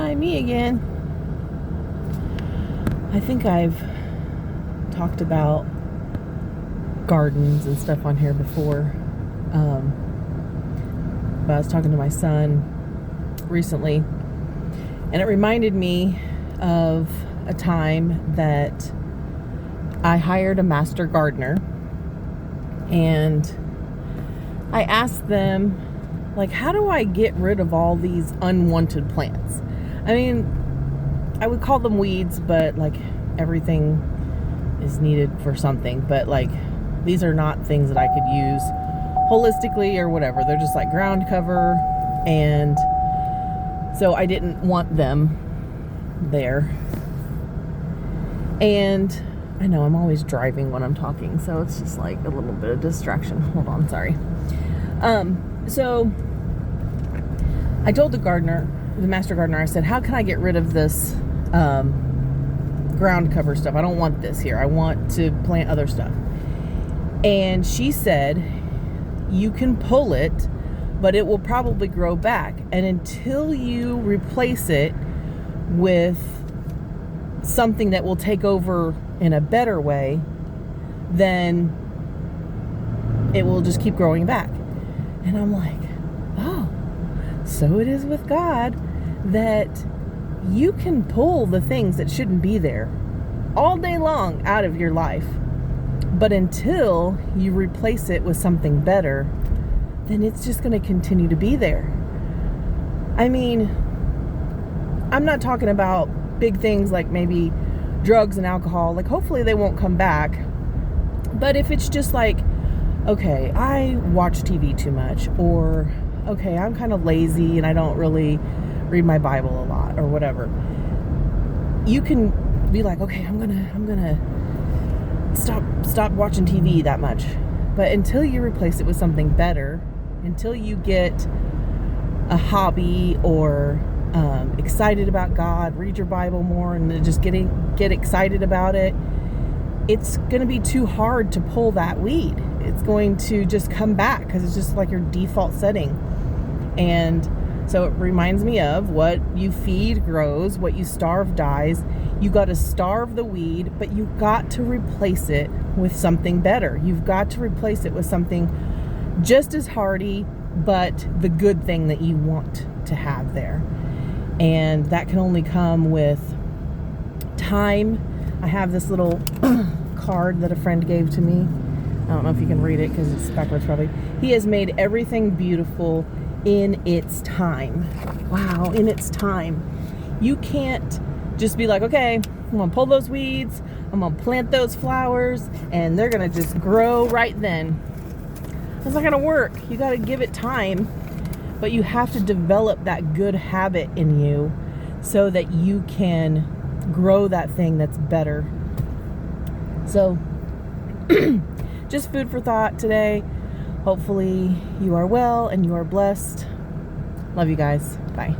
Hi, me again. I think I've talked about gardens and stuff on here before. But I was talking to my son recently, and it reminded me of a time that I hired a master gardener, and I asked them, like, how do I get rid of all these unwanted plants? I mean, I would call them weeds, but like everything is needed for something. But like, these are not things that I could use holistically or whatever. They're just like ground cover. And so I didn't want them there. And I know I'm always driving when I'm talking, so it's just like a little bit of distraction. Hold on, sorry. So I told the master gardener, I said, how can I get rid of this ground cover stuff? I don't want this here. I want to plant other stuff. And she said, you can pull it, but it will probably grow back. And until you replace it with something that will take over in a better way, then it will just keep growing back. And I'm like, oh, so it is with God, that you can pull the things that shouldn't be there all day long out of your life. But until you replace it with something better, then it's just going to continue to be there. I mean, I'm not talking about big things like maybe drugs and alcohol. Like, hopefully they won't come back. But if it's just like, okay, I watch TV too much, or okay, I'm kind of lazy and I don't really read my Bible a lot, or whatever, you can be like, okay, I'm gonna stop watching TV that much. But until you replace it with something better, until you get a hobby or excited about God, read your Bible more, and just get excited about it, it's going to be too hard to pull that weed. It's going to just come back because it's just like your default setting. And so it reminds me of, what you feed grows, what you starve dies. You got to starve the weed, but you got to replace it with something better. You've got to replace it with something just as hardy, but the good thing that you want to have there. And that can only come with time. I have this little card that a friend gave to me. I don't know if you can read it because it's backwards probably. He has made everything beautiful in its time. Wow, in its time. You can't just be like, okay, I'm going to pull those weeds, I'm going to plant those flowers, and they're going to just grow right then. That's not going to work. You got to give it time, but you have to develop that good habit in you so that you can grow that thing that's better. So just food for thought today. Hopefully you are well and you are blessed. Love you guys. Bye.